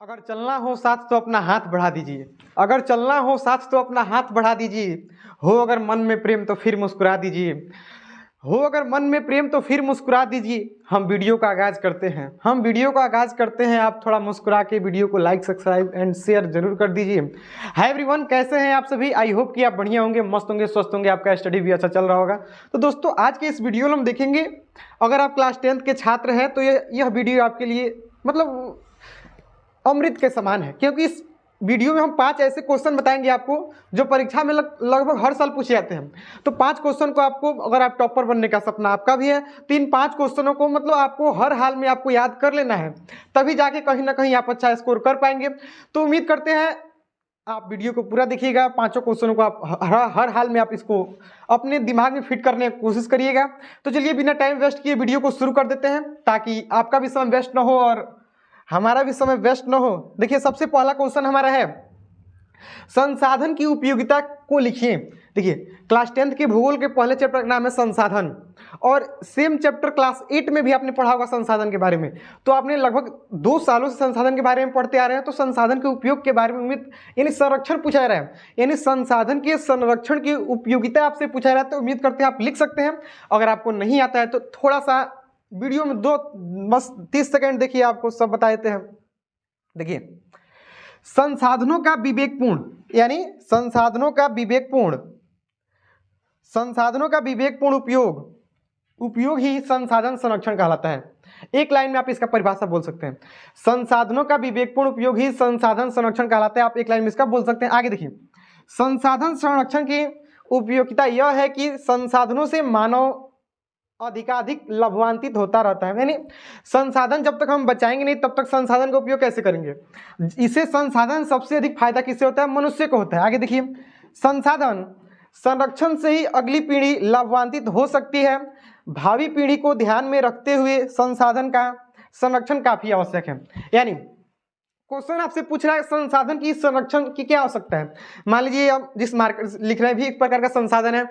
अगर चलना हो साथ तो अपना हाथ बढ़ा दीजिए। अगर चलना हो साथ तो अपना हाथ बढ़ा दीजिए। हो अगर मन में प्रेम तो फिर मुस्कुरा दीजिए। हो अगर मन में प्रेम तो फिर मुस्कुरा दीजिए। हम वीडियो का आगाज करते हैं। आप थोड़ा मुस्कुरा के वीडियो को लाइक सब्सक्राइब एंड शेयर जरूर कर दीजिए। हाय एवरीवन, कैसे हैं आप सभी? आई होप कि आप बढ़िया होंगे, मस्त होंगे, स्वस्थ होंगे, आपका स्टडी भी अच्छा चल रहा होगा। तो दोस्तों, आज के इस वीडियो में हम देखेंगे, अगर आप क्लास 10th के छात्र हैं तो यह वीडियो आपके लिए मतलब अमृत के समान है, क्योंकि इस वीडियो में हम 5 ऐसे क्वेश्चन बताएंगे आपको जो परीक्षा में लगभग हर साल पूछे जाते हैं। तो 5 क्वेश्चन को आपको, अगर आप टॉपर बनने का सपना आपका भी है तो इन 5 क्वेश्चनों को मतलब आपको हर हाल में आपको याद कर लेना है, तभी जाके कहीं ना कहीं आप अच्छा स्कोर कर पाएंगे। तो उम्मीद करते हैं आप वीडियो को पूरा देखिएगा। 5 क्वेश्चनों को आप हर हाल में आप इसको अपने दिमाग में फिट करने की कोशिश करिएगा। तो चलिए बिना टाइम वेस्ट किए वीडियो को शुरू कर देते हैं, ताकि आपका भी समय वेस्ट ना हो और हमारा भी समय वेस्ट ना हो। देखिए, सबसे पहला क्वेश्चन हमारा है, संसाधन की उपयोगिता को लिखिए। देखिए, क्लास 10th के भूगोल के पहले चैप्टर का नाम है संसाधन, और सेम चैप्टर क्लास 8 में भी आपने पढ़ा होगा संसाधन के बारे में। तो आपने लगभग 2 सालों से संसाधन के बारे में पढ़ते आ रहे हैं। तो संसाधन के उपयोग के बारे में उम्मीद, यानी संरक्षण पूछा जा रहा है, यानी संसाधन के संरक्षण की उपयोगिता आपसे पूछा जा रहा है। तो उम्मीद करते हैं आप लिख सकते हैं। अगर आपको नहीं आता है तो थोड़ा सा वीडियो में बस 30 सेकेंड देखिए, आपको सब बता देते हैं। देखिए, संसाधनों का विवेकपूर्ण, यानी संसाधनों का विवेकपूर्ण उपयोग ही संसाधन संरक्षण कहलाता है। एक लाइन में आप इसका परिभाषा बोल सकते हैं, संसाधनों का विवेकपूर्ण उपयोग ही संसाधन संरक्षण कहलाता है। आप एक लाइन में इसका बोल सकते हैं। आगे देखिए, संसाधन संरक्षण की उपयोगिता यह है कि संसाधनों से मानव अधिकाधिक लाभान्वित होता रहता है। यानी संसाधन जब तक हम बचाएंगे नहीं, तब तक संसाधन का उपयोग कैसे करेंगे? इसे संसाधन सबसे अधिक फायदा किससे होता है? मनुष्य को होता है। आगे देखिए, संसाधन संरक्षण से ही अगली पीढ़ी लाभान्वित हो सकती है। भावी पीढ़ी को ध्यान में रखते हुए संसाधन का संरक्षण काफी आवश्यक है। यानी क्वेश्चन आपसे पूछ रहा है संसाधन की संरक्षण की क्या आवश्यकता है। मान लीजिए हम जिस मार्केट लिख रहे हैं भी एक प्रकार का संसाधन है।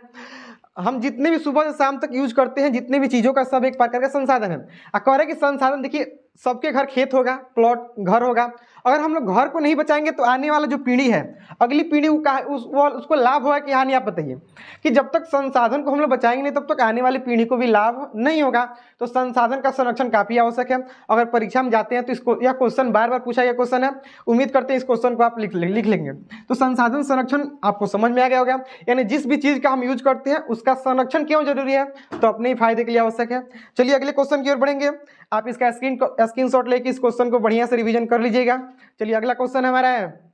हम जितने भी सुबह से शाम तक यूज करते हैं, जितने भी चीज़ों का सब एक प्रकार का संसाधन है। कह रहे कि संसाधन, देखिए सबके घर खेत होगा, प्लॉट घर होगा। अगर हम लोग घर को नहीं बचाएंगे तो आने वाला जो पीढ़ी है, अगली पीढ़ी उसको लाभ होगा कि हानि? आप बताइए। कि जब तक संसाधन को हम लोग बचाएंगे नहीं, तब तक आने वाली पीढ़ी को भी लाभ नहीं होगा। तो संसाधन का संरक्षण काफी आवश्यक है। अगर परीक्षा में जाते हैं तो इसको, यह क्वेश्चन बार बार पूछा गया क्वेश्चन है। उम्मीद करते हैं इस क्वेश्चन को आप लिख लेंगे। तो संसाधन संरक्षण आपको समझ में आ गया होगा। यानी जिस भी चीज का हम यूज करते हैं उसका संरक्षण क्यों जरूरी है? तो अपने ही फायदे के लिए आवश्यक है। चलिए अगले क्वेश्चन की ओर बढ़ेंगे। आप इसका स्क्रीनशॉट लेके इस क्वेश्चन को बढ़िया से रिवीजन कर लीजिएगा। चलिए अगला क्वेश्चन हमारा है,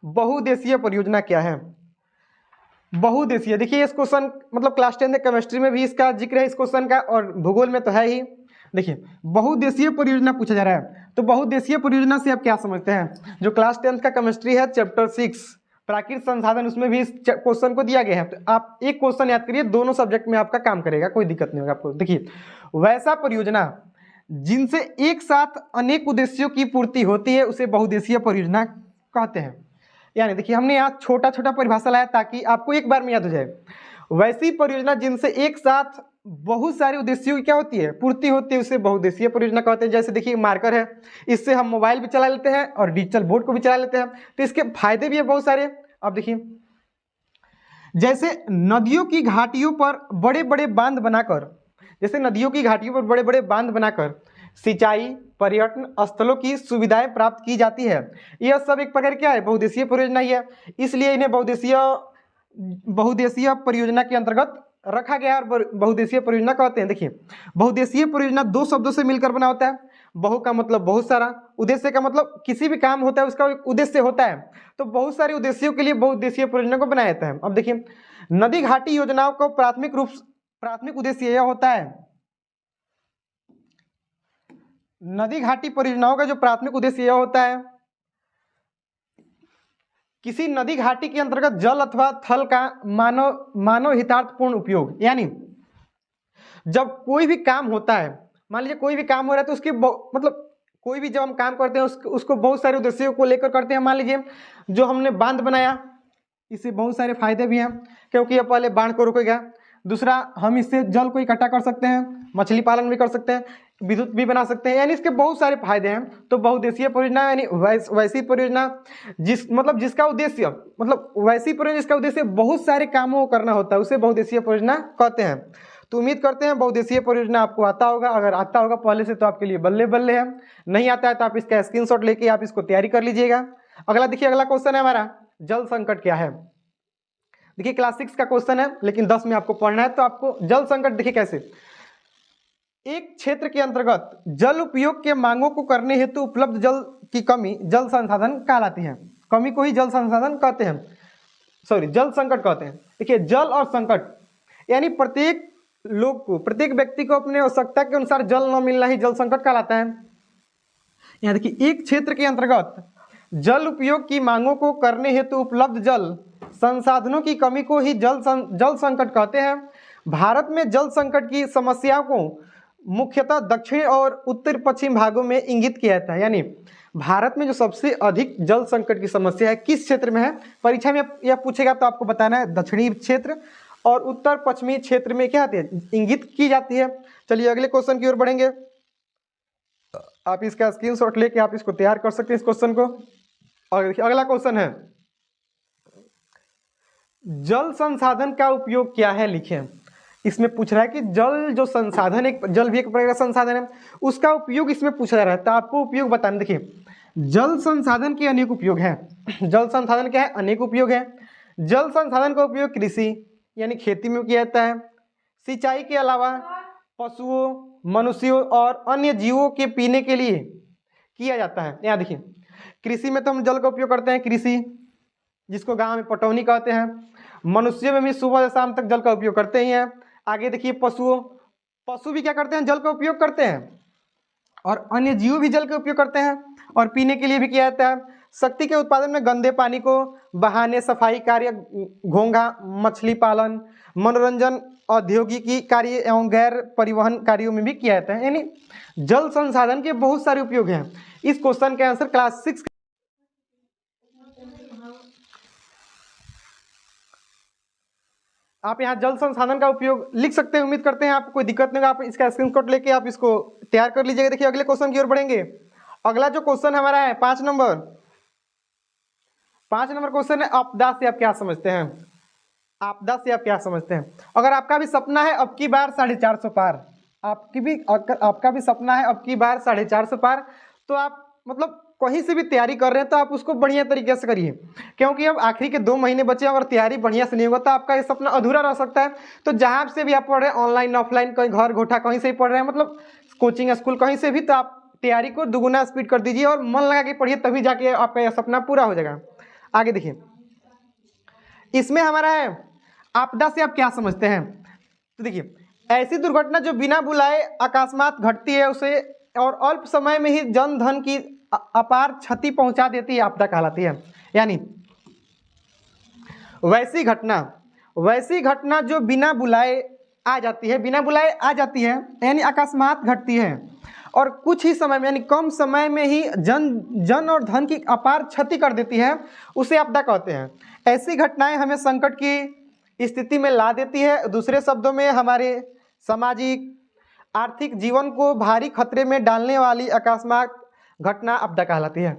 बहुउद्देशीय परियोजना क्या है? बहुउद्देशीय, देखिए इस क्वेश्चन मतलब क्लास 10 में केमिस्ट्री में भी इसका जिक्र है इस क्वेश्चन का, और भूगोल में तो है ही। देखिए, बहुउद्देशीय परियोजना पूछा जा रहा है। तो बहुउद्देशीय परियोजना से आप क्या समझते हैं? जो क्लास 10 का केमिस्ट्री है, चैप्टर 6 प्राकृतिक संसाधन, उसमें भी इस क्वेश्चन को दिया गया है। तो आप एक क्वेश्चन याद करिए, दोनों सब्जेक्ट में आपका काम करेगा, कोई दिक्कत नहीं होगा आपको। देखिए, वैसा परियोजना जिनसे एक साथ अनेक उद्देश्यों की पूर्ति होती है उसे बहुउद्देशीय परियोजना कहते हैं। यानी देखिए, हमने यहाँ छोटा छोटा परिभाषा लाया ताकि आपको एक बार में याद हो जाए। वैसी परियोजना जिनसे एक साथ बहुत सारे उद्देश्यों की क्या होती है? पूर्ति होती है, उसे बहुउद्देशीय परियोजना कहते हैं। जैसे देखिए मार्कर है, इससे हम मोबाइल भी चला लेते हैं और डिजिटल बोर्ड को भी चला लेते हैं। तो इसके फायदे भी है बहुत सारे। अब देखिए, जैसे नदियों की घाटियों पर बड़े बड़े बांध बनाकर सिंचाई, पर्यटन स्थलों की सुविधाएं प्राप्त की जाती है। यह सब एक प्रकार क्या है? बहुउद्देशीय परियोजना ही है। इसलिए इन्हें बहुउद्देशीय परियोजना के अंतर्गत रखा गया और बहुउद्देशीय परियोजना कहते हैं। देखिए, बहुउद्देशीय परियोजना 2 शब्दों से मिलकर बना होता है। बहु का मतलब बहुत सारा, उद्देश्य का मतलब किसी भी काम होता है उसका एक उद्देश्य होता है। तो बहुत सारे उद्देश्यों के लिए बहुउद्देशीय परियोजना को बनाया जाता है। अब देखिए, नदी घाटी योजनाओं को प्राथमिक उद्देश्य यह होता है, नदी घाटी परियोजनाओं का जो प्राथमिक उद्देश्य यह होता है, किसी नदी घाटी के अंतर्गत जल अथवा थल का मानव हितार्थपूर्ण उपयोग। यानी जब कोई भी काम होता है, मान लीजिए कोई भी काम हो रहा है, तो उसके मतलब कोई भी जब हम काम करते हैं उसको बहुत सारे उद्देश्यों को लेकर करते हैं। मान लीजिए जो हमने बांध बनाया, इससे बहुत सारे फायदे भी हैं, क्योंकि यह पहले बाढ़ को रोकेगा। दूसरा, हम इससे जल को इकट्ठा कर सकते हैं, मछली पालन भी कर सकते हैं। विद्युत भी बना सकते हैं, यानी इसके बहुत सारे फायदे हैं। तो बहुउद्देशीय परियोजना यानी वैसी परियोजना जिसका उद्देश्य वैसी परियोजना जिसका उद्देश्य बहुत सारे कामों को करना होता है, उसे बहुउद्देशीय परियोजना कहते हैं। तो उम्मीद करते हैं बहुउद्देशीय परियोजना आपको आता होगा। अगर आता होगा पहले से तो आपके लिए बल्ले बल्ले है, नहीं आता है तो आप इसका स्क्रीनशॉट लेके आप इसको तैयारी कर लीजिएगा। अगला देखिए, अगला क्वेश्चन है हमारा, जल संकट क्या है। देखिए क्लास 6 का क्वेश्चन है, लेकिन 10 में आपको पढ़ना है। तो आपको जल संकट देखिए कैसे, एक क्षेत्र के अंतर्गत जल उपयोग के मांगों को करने हेतु उपलब्ध जल की कमी जल संसाधन कहलाती है। कमी को ही जल संसाधन कहते हैं, जल संकट कहते हैं। देखिए जल और संकट यानी प्रत्येक लोग को, प्रत्येक व्यक्ति को अपने आवश्यकता के अनुसार जल न मिलना ही जल संकट कहलाता है। यहाँ देखिए, एक क्षेत्र के अंतर्गत जल उपयोग की मांगों को करने हेतु उपलब्ध जल संसाधनों की कमी को ही जल संकट कहते हैं। भारत में जल संकट की समस्या को मुख्यतः दक्षिण और उत्तर पश्चिम भागों में इंगित किया जाता है। यानी भारत में जो सबसे अधिक जल संकट की समस्या है किस क्षेत्र में है, परीक्षा में यह पूछेगा तो आपको बताना है दक्षिणी क्षेत्र और उत्तर पश्चिमी क्षेत्र में क्या आती है, इंगित की जाती है। चलिए अगले क्वेश्चन की ओर बढ़ेंगे। आप इसका स्क्रीनशॉट लेके आप इसको तैयार कर सकते हैं इस क्वेश्चन को। और देखिए अगला क्वेश्चन है, जल संसाधन का उपयोग क्या है, लिखें। इसमें पूछ रहा है कि जल जो संसाधन, एक जल भी एक प्रकार का संसाधन है, उसका उपयोग इसमें पूछा जा रहा है। तो आपको उपयोग बताना। देखिए जल संसाधन के अनेक उपयोग हैं। जल संसाधन क्या है, अनेक उपयोग है। जल संसाधन का उपयोग कृषि यानी खेती में किया जाता है। सिंचाई के अलावा पशुओं, मनुष्यों और अन्य जीवों के पीने के लिए किया जाता है। यहाँ देखिए कृषि में तो हम जल का उपयोग करते हैं, कृषि जिसको गांव में पटौनी कहते हैं। मनुष्य में भी सुबह से शाम तक जल का उपयोग करते ही हैं। आगे देखिए पशु भी क्या करते हैं, जल का उपयोग करते हैं। और अन्य जीव भी जल का उपयोग करते हैं और पीने के लिए भी किया जाता है। शक्ति के उत्पादन में गंदे पानी को बहाने, सफाई कार्य, घोंघा, मछली पालन, मनोरंजन, औद्योगिकी कार्य एवं गैर परिवहन कार्यों में भी किया जाता है। यानी जल संसाधन के बहुत सारे उपयोग हैं। इस क्वेश्चन के आंसर क्लास 6 आप यहाँ जल संसाधन का उपयोग लिख सकते हैं। उम्मीद करते हैं आपको कोई दिक्कत नहीं होगा। आप इसका स्क्रीनशॉट लेके आप इसको तैयार कर लीजिएगा। देखिए अगले क्वेश्चन की ओर बढ़ेंगे। अगला जो क्वेश्चन हमारा है 5 नंबर क्वेश्चन है, आपदा से आप क्या समझते हैं। आपदा से आप क्या समझते हैं। अगर आपका भी सपना है अब की बार 450 पार, आपका भी सपना है अब की बार 450 पार, तो आप कहीं से भी तैयारी कर रहे हैं तो आप उसको बढ़िया तरीके से करिए, क्योंकि अब आखिरी के 2 महीने बचे हैं। अगर तैयारी बढ़िया से नहीं होगा तो आपका ये सपना अधूरा रह सकता है। तो जहाँ से भी आप पढ़ रहे हैं, ऑनलाइन ऑफलाइन, कहीं घर गोठा कहीं से भी पढ़ रहे हैं, कोचिंग स्कूल कहीं से भी, तो आप तैयारी को दुगुना स्पीड कर दीजिए और मन लगा के पढ़िए, तभी जाके आपका यह सपना पूरा हो जाएगा। आगे देखिए, इसमें हमारा है आपदा से आप क्या समझते हैं। तो देखिए ऐसी दुर्घटना जो बिना बुलाए अकस्मात घटती है उसे और अल्प समय में ही जन धन की अपार क्षति पहुंचा देती है, आपदा कहलाती है। यानी वैसी घटना जो बिना बुलाए आ जाती है, यानी अकस्मात घटती है और कुछ ही समय में यानी कम समय में ही जन और धन की अपार क्षति कर देती है, उसे आपदा कहते हैं। ऐसी घटनाएं हमें संकट की स्थिति में ला देती है। दूसरे शब्दों में हमारे सामाजिक आर्थिक जीवन को भारी खतरे में डालने वाली अकस्मात घटना आपदा कहलाती है।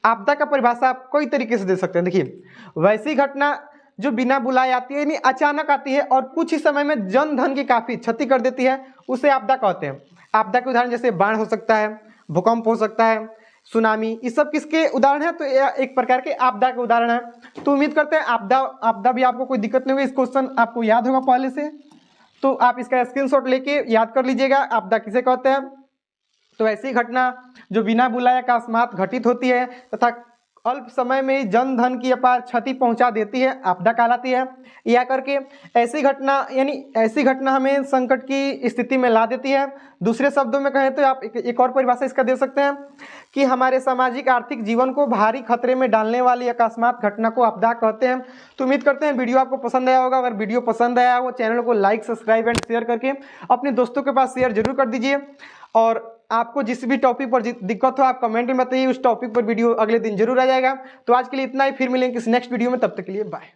आपदा का परिभाषा आप कई तरीके से दे सकते हैं। देखिए वैसी घटना जो बिना बुलाए आती है, यानी अचानक आती है और कुछ ही समय में जन धन की काफी क्षति कर देती है, उसे आपदा कहते हैं। आपदा के उदाहरण जैसे बाढ़ हो सकता है, भूकंप हो सकता है, सुनामी, ये सब किसके उदाहरण है, तो यह एक प्रकार के आपदा के उदाहरण है। तो उम्मीद करते हैं आपदा भी आपको कोई दिक्कत नहीं होगी। इस क्वेश्चन आपको याद होगा पहले से, तो आप इसका स्क्रीनशॉट लेके याद कर लीजिएगा आपदा किसे कहते हैं। तो ऐसी घटना जो बिना बुलाए अकस्मात घटित होती है तथा अल्प समय में जन धन की अपार क्षति पहुंचा देती है, आपदा कहलाती है। या करके ऐसी घटना हमें संकट की स्थिति में ला देती है। दूसरे शब्दों में कहें तो आप एक और परिभाषा इसका दे सकते हैं कि हमारे सामाजिक आर्थिक जीवन को भारी खतरे में डालने वाली अकस्मात घटना को आपदा कहते हैं। तो उम्मीद करते हैं वीडियो आपको पसंद आया होगा। अगर वीडियो पसंद आया हो चैनल को लाइक, सब्सक्राइब एंड शेयर करके अपने दोस्तों के पास शेयर जरूर कर दीजिए। और आपको जिस भी टॉपिक पर दिक्कत हो आप कमेंट में बताइए, उस टॉपिक पर वीडियो अगले दिन जरूर आ जाएगा। तो आज के लिए इतना ही, फिर मिलेंगे किसी नेक्स्ट वीडियो में, तब तक के लिए बाय।